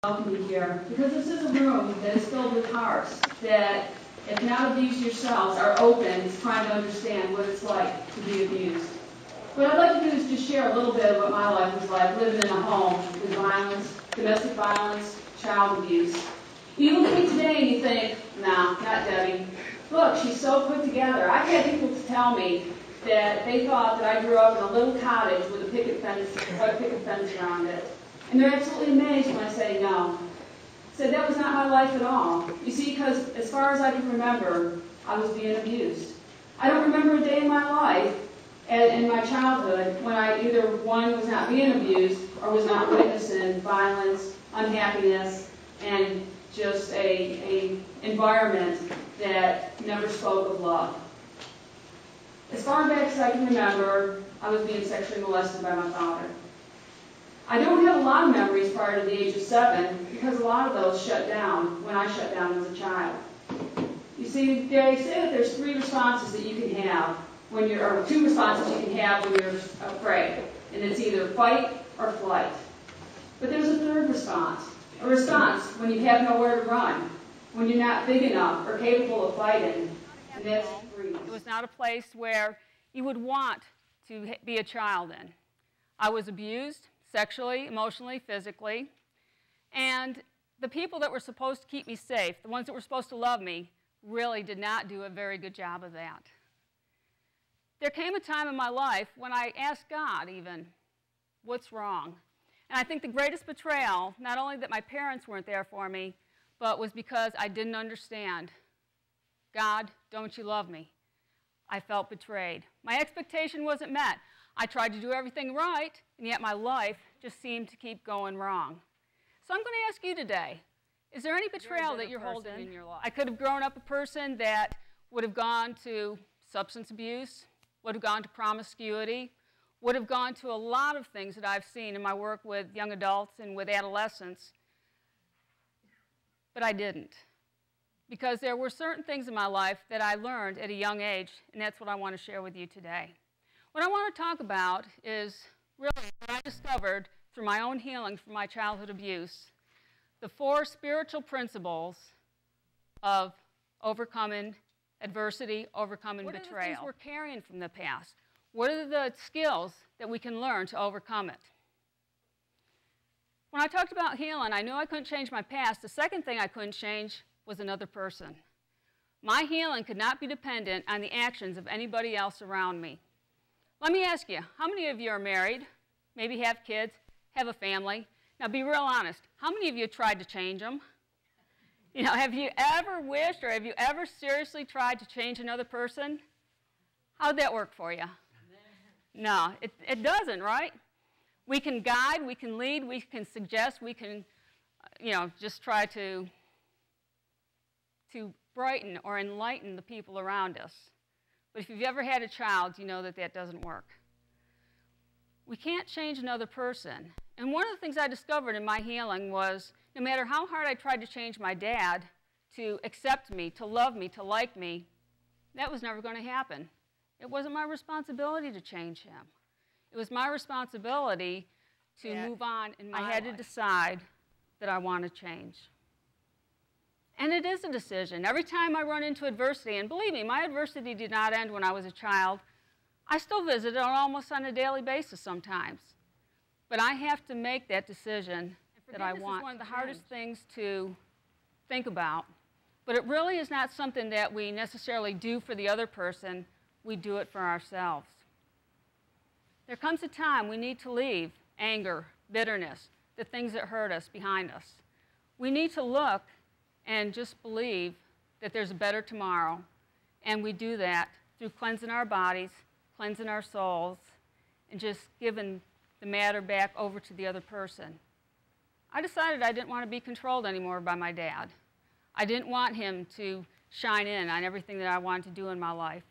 welcome you here, because this is a room that is filled with hearts that, if not abused yourselves, are open to trying to understand what it's like to be abused. What I'd like to do is just share a little bit of what my life was like living in a home with violence, domestic violence, child abuse. You look at me today and you think, nah, not Debbie. Look, she's so put together. I've had people to tell me that they thought that I grew up in a little cottage with a picket fence around it. And they're absolutely amazed when I say no. I said that was not my life at all. You see, because as far as I can remember, I was being abused. I don't remember a day in my life, in my childhood, when I either, one, was not being abused or was not witnessing violence, unhappiness, and just a environment that never spoke of love. As far back as I can remember, I was being sexually molested by my father. I don't have a lot of memories prior to the age of 7 because a lot of those shut down when I shut down as a child. You see, they say that there's 3 responses that you can have when you're, or 2 responses you can have when you're afraid, and it's either fight or flight. But there's a 3rd response, a response when you have nowhere to run, when you're not big enough or capable of fighting, and that's freeze. It was not a place where you would want to be a child in. I was abused sexually, emotionally, physically, and the people that were supposed to keep me safe, the ones that were supposed to love me, really did not do a very good job of that. There came a time in my life when I asked God even, what's wrong? And I think the greatest betrayal, not only that my parents weren't there for me, but was because I didn't understand. God, don't you love me? I felt betrayed. My expectation wasn't met. I tried to do everything right, and yet my life just seemed to keep going wrong. So I'm going to ask you today, is there any betrayal that you're holding in your life? I could have grown up a person that would have gone to substance abuse, would have gone to promiscuity, would have gone to a lot of things that I've seen in my work with young adults and with adolescents, but I didn't. Because there were certain things in my life that I learned at a young age, and that's what I want to share with you today. What I want to talk about is really what I discovered through my own healing from my childhood abuse, the 4 spiritual principles of overcoming adversity, overcoming betrayal. What are the things we're carrying from the past? What are the skills that we can learn to overcome it? When I talked about healing, I knew I couldn't change my past. The second thing I couldn't change was another person. My healing could not be dependent on the actions of anybody else around me. Let me ask you, how many of you are married, maybe have kids, have a family? Now be real honest, how many of you tried to change them? You know, have you ever wished or have you ever seriously tried to change another person? How'd that work for you? No, it doesn't, right? We can guide, we can lead, we can suggest, we can, just try to brighten or enlighten the people around us. But if you've ever had a child, you know that that doesn't work. We can't change another person. And one of the things I discovered in my healing was no matter how hard I tried to change my dad to accept me, to love me, to like me, that was never going to happen. It wasn't my responsibility to change him. It was my responsibility to move on in my life. I had to decide that I want to change. And it is a decision. Every time I run into adversity, and believe me, my adversity did not end when I was a child. I still visit it almost on a daily basis sometimes. But I have to make that decision that I want. This is one of the hardest things to think about. But it really is not something that we necessarily do for the other person. We do it for ourselves. There comes a time we need to leave anger, bitterness, the things that hurt us behind us. We need to look and just believe that there's a better tomorrow. And we do that through cleansing our bodies, cleansing our souls, and just giving the matter back over to the other person. I decided I didn't want to be controlled anymore by my dad. I didn't want him to shine in on everything that I wanted to do in my life.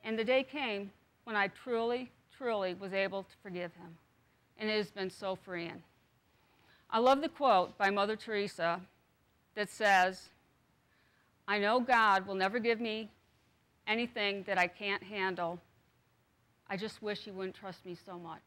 And the day came when I truly, truly was able to forgive him. And it has been so freeing. I love the quote by Mother Teresa that says, I know God will never give me anything that I can't handle. I just wish he wouldn't trust me so much.